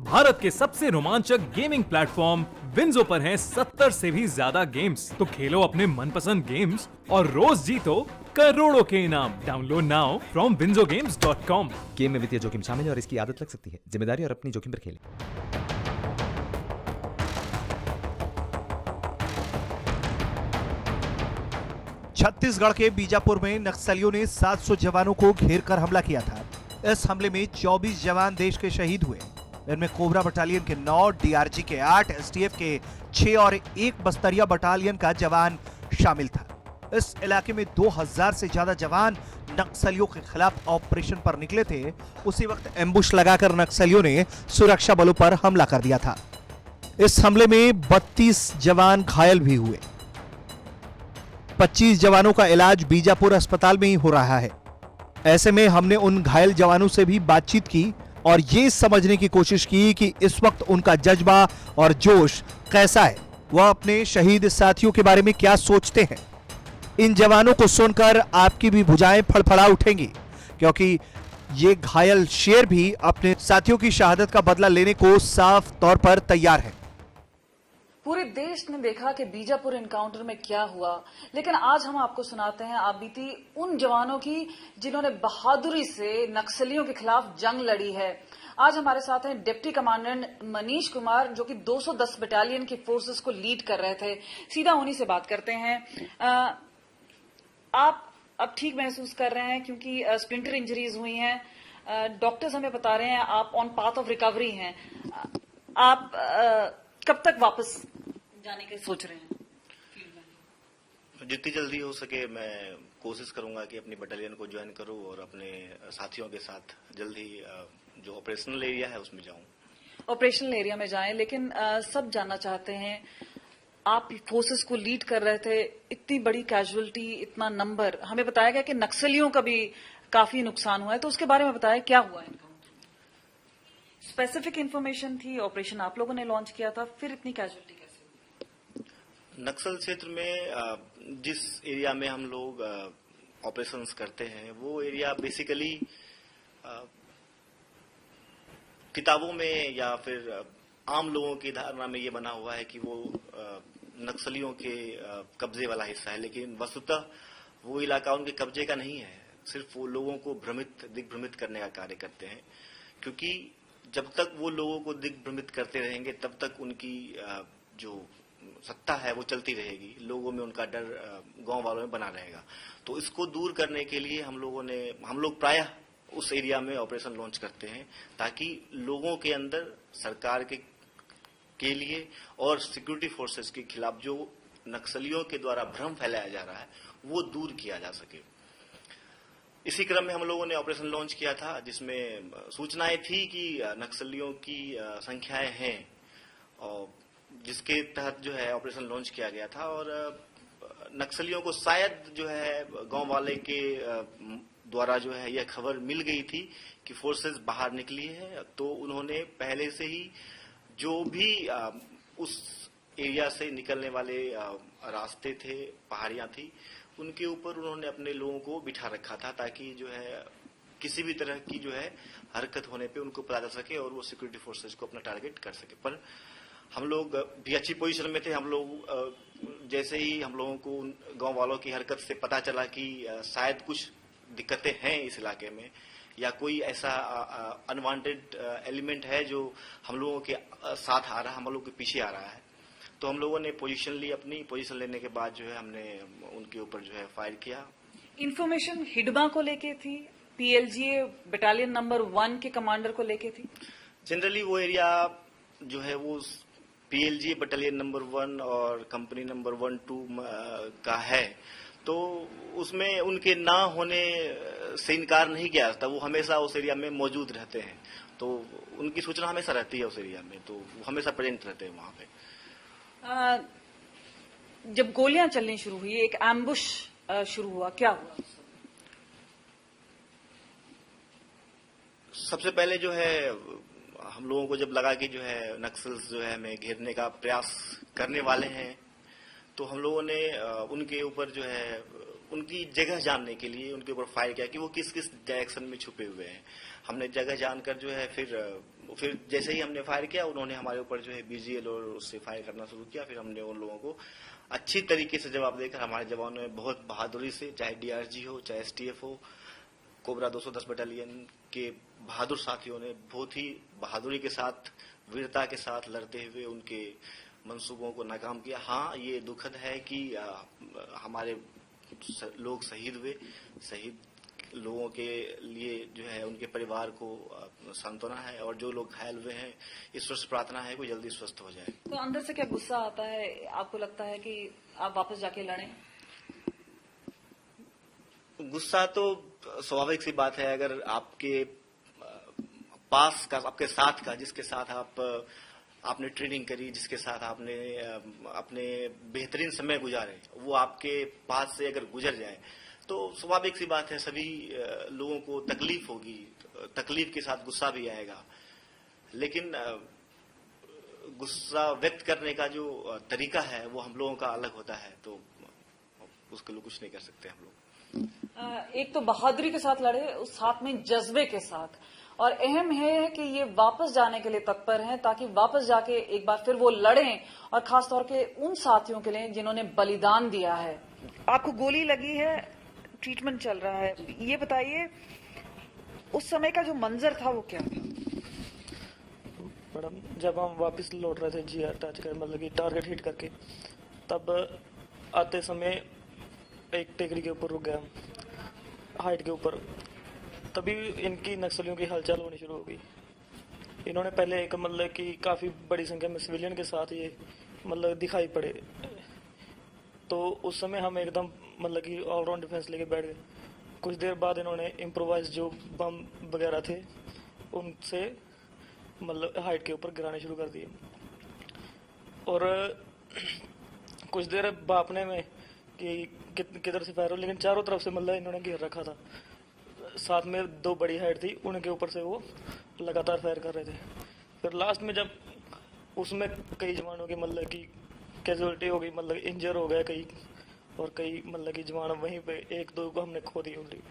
भारत के सबसे रोमांचक गेमिंग प्लेटफॉर्म विंजो पर हैं 70 से भी ज्यादा गेम्स। तो खेलो अपने मनपसंद गेम्स और रोज जीतो करोड़ों के इनाम। Download now from winzogames.com। Game में वित्तीय जोखिम शामिल है और इसकी आदत लग सकती है। जिम्मेदारी और अपनी जोखिम पर खेलें। छत्तीसगढ़ के बीजापुर में नक्सलियों ने 700 जवानों को घेर कर हमला किया था। इस हमले में 24 जवान देश के शहीद हुए। इनमें कोबरा बटालियन के 9, डीआरजी के 8, एसटीएफ के 6 और 1 बस्तरिया बटालियन का जवान शामिल था। इस इलाके में 2000 से ज्यादा जवान नक्सलियों के खिलाफ ऑपरेशन पर निकले थे। उसी वक्त एम्बुश लगाकर नक्सलियों ने सुरक्षा बलों पर हमला कर दिया था। इस हमले में 32 जवान घायल भी हुए। 25 जवानों का इलाज बीजापुर अस्पताल में ही हो रहा है। ऐसे में हमने उन घायल जवानों से भी बातचीत की और ये समझने की कोशिश की कि इस वक्त उनका जज्बा और जोश कैसा है, वह अपने शहीद साथियों के बारे में क्या सोचते हैं। इन जवानों को सुनकर आपकी भी भुजाएं फड़फड़ा उठेंगी, क्योंकि ये घायल शेर भी अपने साथियों की शहादत का बदला लेने को साफ तौर पर तैयार है। पूरे देश ने देखा कि बीजापुर एनकाउंटर में क्या हुआ, लेकिन आज हम आपको सुनाते हैं आप बीती उन जवानों की जिन्होंने बहादुरी से नक्सलियों के खिलाफ जंग लड़ी है। आज हमारे साथ हैं डिप्टी कमांडेंट मनीष कुमार, जो कि 210 बटालियन की फोर्सेस को लीड कर रहे थे। सीधा उन्हीं से बात करते हैं। आप अब ठीक महसूस कर रहे हैं क्योंकि स्प्लिंटर इंजरीज हुई हैं। डॉक्टर्स हमें बता रहे हैं आप ऑन पाथ ऑफ रिकवरी हैं। आप कब तक वापस जाने के सोच रहे हैं? जितनी जल्दी हो सके मैं कोशिश करूंगा कि अपनी बटालियन को ज्वाइन करूं और अपने साथियों के साथ जल्दी जो ऑपरेशनल एरिया है उसमें जाऊं। ऑपरेशनल एरिया में जाएं, लेकिन सब जानना चाहते हैं, आप फोर्सेस को लीड कर रहे थे, इतनी बड़ी कैजुअलिटी, इतना नंबर, हमें बताया गया कि नक्सलियों का भी काफी नुकसान हुआ है, तो उसके बारे में बताया क्या हुआ है? स्पेसिफिक इंफॉर्मेशन थी, ऑपरेशन आप लोगों ने लॉन्च किया था, फिर इतनी कैजुअलिटी कैसे हुई? नक्सल क्षेत्र में जिस एरिया में हम लोग ऑपरेशंस करते हैं वो एरिया बेसिकली किताबों में या फिर आम लोगों की धारणा में ये बना हुआ है कि वो नक्सलियों के कब्जे वाला हिस्सा है, लेकिन वस्तुतः वो इलाका उनके कब्जे का नहीं है। सिर्फ वो लोगों को दिग्भ्रमित करने का कार्य करते हैं, क्योंकि जब तक वो लोगों को दिग्भ्रमित करते रहेंगे तब तक उनकी जो सत्ता है वो चलती रहेगी, लोगों में उनका डर गांव वालों में बना रहेगा। तो इसको दूर करने के लिए हम लोग प्रायः उस एरिया में ऑपरेशन लॉन्च करते हैं, ताकि लोगों के अंदर सरकार के लिए और सिक्योरिटी फोर्सेस के खिलाफ जो नक्सलियों के द्वारा भ्रम फैलाया जा रहा है वो दूर किया जा सके। इसी क्रम में हम लोगों ने ऑपरेशन लॉन्च किया था, जिसमें सूचनाएं थी कि नक्सलियों की संख्याएं हैं, और जिसके तहत जो है ऑपरेशन लॉन्च किया गया था। और नक्सलियों को शायद जो है गांव वाले के द्वारा जो है यह खबर मिल गई थी कि फोर्सेस बाहर निकली है, तो उन्होंने पहले से ही जो भी उस एरिया से निकलने वाले रास्ते थे, पहाड़ियां थी, उनके ऊपर उन्होंने अपने लोगों को बिठा रखा था, ताकि जो है किसी भी तरह की जो है हरकत होने पे उनको पता चल सके और वो सिक्योरिटी फोर्सेस को अपना टारगेट कर सके। पर हम लोग भी अच्छी पोजीशन में थे। हम लोग जैसे ही हम लोगों को गांव वालों की हरकत से पता चला कि शायद कुछ दिक्कतें हैं इस इलाके में, या कोई ऐसा अनवांटेड एलिमेंट है जो हम लोगों के साथ आ रहा है, हम लोगों के पीछे आ रहा है, तो हम लोगों ने पोजीशन ली। अपनी पोजीशन लेने के बाद जो है हमने उनके ऊपर जो है फायर किया। इंफॉर्मेशन हिडबा को लेके थी, पीएलजीए बटालियन नंबर 1 के कमांडर को लेके थी। जनरली वो एरिया जो है वो पीएलजीए बटालियन नंबर 1 और कंपनी नंबर 1-2 का है, तो उसमें उनके ना होने से इनकार नहीं किया जाता। वो हमेशा उस एरिया में मौजूद रहते हैं, तो उनकी सूचना हमेशा रहती है उस एरिया में, तो वो हमेशा प्रेजेंट रहते हैं वहां पे। जब गोलियां चलनी शुरू हुई, एक एम्बुश शुरू हुआ, क्या हुआ? सबसे पहले जो है हम लोगों को जब लगा कि जो है नक्सल्स जो है हमें घेरने का प्रयास करने वाले हैं, तो हम लोगों ने उनके ऊपर जो है उनकी जगह जानने के लिए उनके ऊपर फायर किया कि वो किस किस डायरेक्शन में छुपे हुए हैं। हमने जगह जानकर जो है फिर फिर जैसे ही हमने फायर किया, उन्होंने हमारे ऊपर जो है BGL और उससे फायर करना शुरू किया। फिर हमने उन लोगों को अच्छी तरीके से जवाब देकर, हमारे जवानों ने बहुत बहादुरी से, चाहे DRG हो, चाहे STF हो, कोबरा 210 बटालियन के बहादुर साथियों ने बहुत ही बहादुरी के साथ, वीरता के साथ लड़ते हुए उनके मंसूबों को नाकाम किया। हाँ, ये दुखद है कि हमारे लोग शहीद हुए। शहीद लोगों के लिए जो है उनके परिवार को सांत्वना है, और जो लोग घायल हुए हैं, ईश्वर से प्रार्थना है कि जल्दी स्वस्थ हो जाए। तो अंदर से क्या गुस्सा आता है? आपको लगता है कि आप वापस जाके लड़ें? गुस्सा तो स्वाभाविक सी बात है। अगर आपके पास का, आपके साथ का, जिसके साथ आपने ट्रेनिंग करी, जिसके साथ आपने अपने बेहतरीन समय गुजारे, वो आपके पास से अगर गुजर जाए तो स्वाभाविक सी बात है, सभी लोगों को तकलीफ होगी, तकलीफ के साथ गुस्सा भी आएगा। लेकिन गुस्सा व्यक्त करने का जो तरीका है वो हम लोगों का अलग होता है, तो उसके लिए कुछ नहीं कर सकते हम लोग। एक तो बहादुरी के साथ लड़े, उस साथ में जज्बे के साथ, और अहम है कि ये वापस जाने के लिए तत्पर हैं ताकि वापस जाके एक बार फिर वो लड़ें, और खासतौर के उन साथियों के लिए जिन्होंने बलिदान दिया है। आपको गोली लगी है, ट्रीटमेंट चल रहा है, ये बताइए उस समय का जो मंजर था वो क्या था? मैडम, जब हम वापस लौट रहे थे GR टच कर, मतलब कि टारगेट हिट करके, तब आते समय एक टेकरी के ऊपर रुक गया, हाइट के ऊपर। तभी इनकी नक्सलियों की हलचल होनी शुरू हो गई। इन्होंने पहले एक मतलब कि काफ़ी बड़ी संख्या में सिविलियन के साथ ये मतलब दिखाई पड़े, तो उस समय हम एकदम मतलब कि ऑलराउंड डिफेंस लेके बैठ गए। कुछ देर बाद इन्होंने इम्प्रोवाइज जो बम वगैरह थे उनसे मतलब हाइट के ऊपर गिराने शुरू कर दिए, और कुछ देर बापने में कि किधर से फायर हो, लेकिन चारों तरफ से मतलब इन्होंने घेर रखा था। साथ में 2 बड़ी हाइट थी, उनके ऊपर से वो लगातार फायर कर रहे थे। फिर लास्ट में जब उसमें कई जवानों की मतलब की कैजुअलिटी हो गई, मतलब इंजर हो गए कई, और कई मतलब की जवान वहीं पे 1-2 को हमने खो दी उल्टी,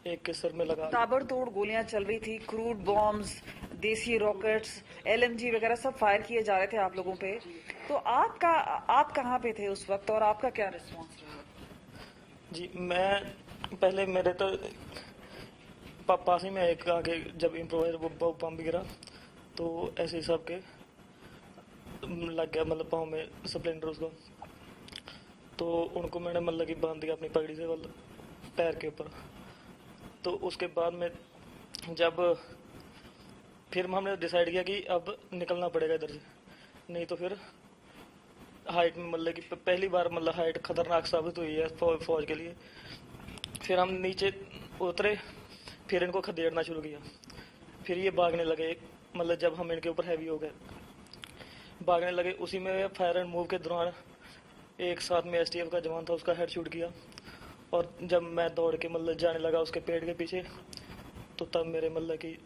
एक के सर में लगा। ताबड़तोड़ गोलियां चल रही थी, क्रूड बॉम्ब्स, देसी रॉकेट्स, LMG वगैरह सब फायर किए जा रहे थे आप लोगों पे। तो आप कहाँ पे थे उस वक्त, और आपका क्या रिस्पॉन्स रहा? जी, मैं पहले मेरे तो पास ही में एक आगे जब इम्प्रोवाइज वो बम गिरा तो ऐसे ही सबके लग गया, मतलब पाँव में स्प्लेंडर उसको। तो उनको मैंने मतलब कि बांध दिया अपनी पगड़ी से पैर के ऊपर। तो उसके बाद में जब फिर हमने डिसाइड किया कि अब निकलना पड़ेगा इधर से, नहीं तो फिर हाइट में मतलब कि पहली बार मतलब हाइट खतरनाक साबित हुई है फौज के लिए। फिर हम नीचे उतरे, फिर इनको खदेड़ना शुरू किया। फिर ये भागने लगे, मतलब जब हम इनके ऊपर हैवी हो गए भागने लगे। उसी में फायर एंड मूव के दौरान एक साथ में STF का जवान था, उसका हेड शूट किया, और जब मैं दौड़ के मतलब जाने लगा उसके पेट के पीछे, तो तब मेरे मतलब की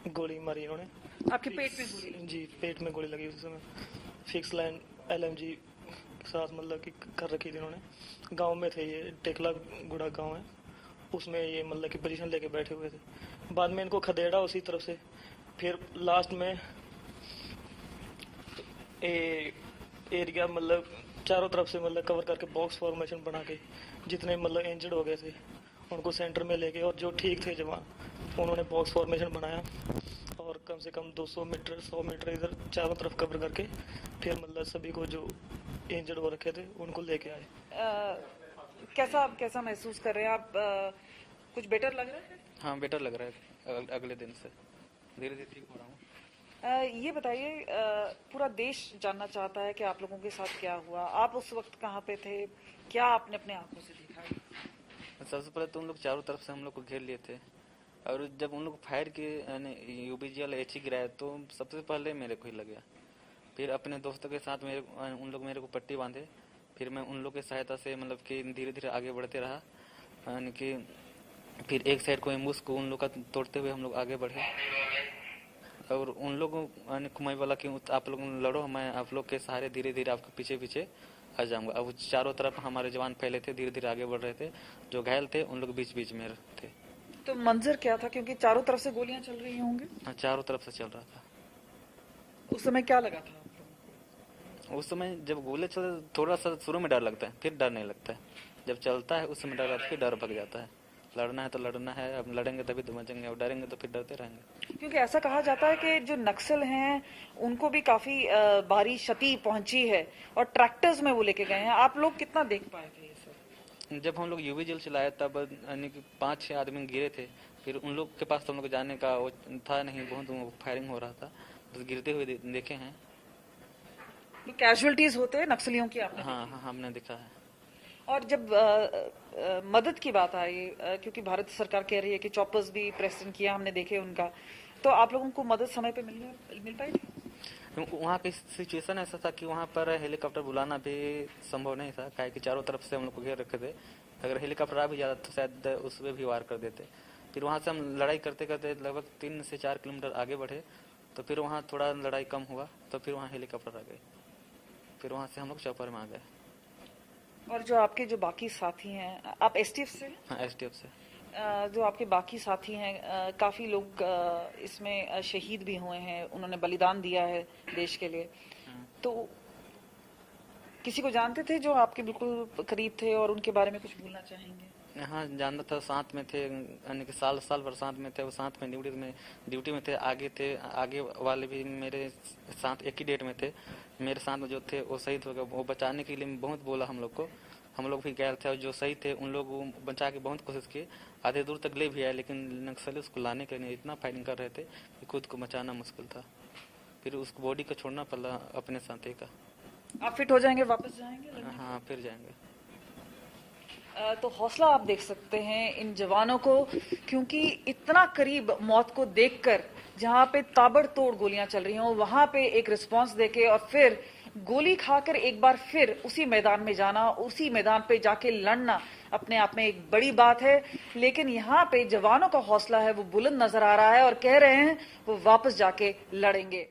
गोली मारी इन्होंने। आपके पेट में गोली? जी, पेट में गोली लगी उस समय। फिक्स लाइन LMG साथ मतलब कि कर रखी थी इन्होंने। गांव में थे ये, टेकला गुड़ा गांव है, उसमें ये मतलब कि पोजीशन लेके बैठे हुए थे। बाद में इनको खदेड़ा उसी तरफ से। फिर लास्ट में एरिया मतलब चारों तरफ से मतलब कवर करके बॉक्स फॉर्मेशन बना के जितने मतलब इंजर्ड हो गए थे उनको सेंटर में लेके, और जो ठीक थे जवान उन्होंने बॉक्स फॉर्मेशन बनाया, और कम से कम 200 मीटर 100 मीटर इधर चारों तरफ कवर करके फिर मतलब सभी को जो इंजर्ड हो रखे थे उनको लेके आए। कैसा महसूस कर रहे हैं आप? कुछ बेटर लग रहा है? हाँ, बेटर लग रहा है। अगले दिन से धीरे धीरे ठीक हो रहा हूँ। ये बताइए, पूरा देश जानना चाहता है कि आप लोगों के साथ क्या हुआ, आप उस वक्त कहाँ पे थे, क्या आपने अपने आंखों से देखा? सबसे पहले तो उन लोग चारों तरफ से हम लोग को घेर लिए थे, और जब उन लोग फायर किए UBG वाला HE गिराया तो सबसे पहले मेरे को ही लग गया। फिर अपने दोस्तों के साथ उन लोग मेरे को पट्टी बांधे, फिर मैं उन लोग की सहायता से मतलब कि धीरे धीरे आगे बढ़ते रहा, यानी कि फिर एक साइड को एम्बुश को उन लोग का तोड़ते हुए हम लोग आगे बढ़े, और उन लोगों ने कुमाई वाला कि आप लोग लड़ो, मैं आप लोग के सहारे धीरे धीरे आपके पीछे पीछे आ जाऊंगा। अब चारों तरफ हमारे जवान फैले थे, धीरे धीरे आगे बढ़ रहे थे। जो घायल थे उन लोग बीच बीच में थे। तो मंजर क्या था, क्योंकि चारों तरफ से गोलियां चल रही होंगी? हाँ, चारों तरफ से चल रहा था। उस समय क्या लगा था आप लोगों को? उस समय जब गोले चलते थोड़ा सा शुरू में डर लगता है, फिर डर नहीं लगता है। जब चलता है उस समय डर लगता है, फिर डर भग जाता है। लड़ना है तो लड़ना है, अब लड़ेंगे तभी तो बचेंगे, और डरेंगे तो फिर डरते रहेंगे। क्योंकि ऐसा कहा जाता है कि जो नक्सल हैं उनको भी काफी भारी क्षति पहुंची है और ट्रैक्टर्स में वो लेके गए हैं। आप लोग कितना देख पाए थे ये सब? जब हम लोग यूवी जेल चलाए तब यानी कि 5-6 आदमी गिरे थे। फिर उन लोग के पास तो हम लोग जाने का वो था नहीं, बहुत फायरिंग हो रहा था, बस गिरते हुए देखे हैं। तो कैजुअलिटीज होते हैं नक्सलियों की आपने? हाँ हाँ, हमने देखा है। और जब मदद की बात आई, क्योंकि भारत सरकार कह रही है कि चॉपर्स भी प्रेजेंट किया, हमने देखे उनका, तो आप लोगों को मदद समय पे मिल पाई थी? वहाँ की सिचुएशन ऐसा था कि वहाँ पर हेलीकॉप्टर बुलाना भी संभव नहीं था, काहे कि चारों तरफ से हम लोग को घेर रखे थे। अगर हेलीकॉप्टर आ भी जाता तो शायद उस पर भी वार कर देते। फिर वहाँ से हम लड़ाई करते करते लगभग 3 से 4 किलोमीटर आगे बढ़े, तो फिर वहाँ थोड़ा लड़ाई कम हुआ, तो फिर वहाँ हेलीकॉप्टर आ गए। फिर वहाँ से हम लोग चौपर में आ गए। और जो आपके जो बाकी साथी हैं, आप एसटीएफ से? हाँ, एसटीएफ से। जो आपके बाकी साथी हैं, काफी लोग इसमें शहीद भी हुए हैं, उन्होंने बलिदान दिया है देश के लिए, तो किसी को जानते थे जो आपके बिल्कुल करीब थे और उनके बारे में कुछ बोलना चाहेंगे? हाँ, जानता था, साथ में थे, यानी कि साल भर साथ में थे, वो साथ में ड्यूटी में थे, आगे वाले भी मेरे साथ एक ही डेट में थे। मेरे साथ में जो थे वो शहीद हो गए। वो बचाने के लिए बहुत बोला हम लोग को, हम लोग भी गए थे, और जो सही थे उन लोग बचा के बहुत कोशिश की, आधे दूर तक ले भी आए, लेकिन नक्सली उसको लाने के लिए इतना फाइटिंग कर रहे थे कि खुद को बचाना मुश्किल था। फिर उस बॉडी को छोड़ना पड़ा अपने साथी का। आप फिट हो जाएंगे, वापस जाएंगे? हाँ, फिर जाएंगे। तो हौसला आप देख सकते हैं इन जवानों को, क्योंकि इतना करीब मौत को देखकर, जहां पे ताबड़तोड़ गोलियां चल रही हों, वहां पे एक रिस्पांस देके और फिर गोली खाकर एक बार फिर उसी मैदान में जाना, उसी मैदान पे जाके लड़ना अपने आप में एक बड़ी बात है। लेकिन यहाँ पे जवानों का हौसला है वो बुलंद नजर आ रहा है और कह रहे हैं वो वापस जाके लड़ेंगे।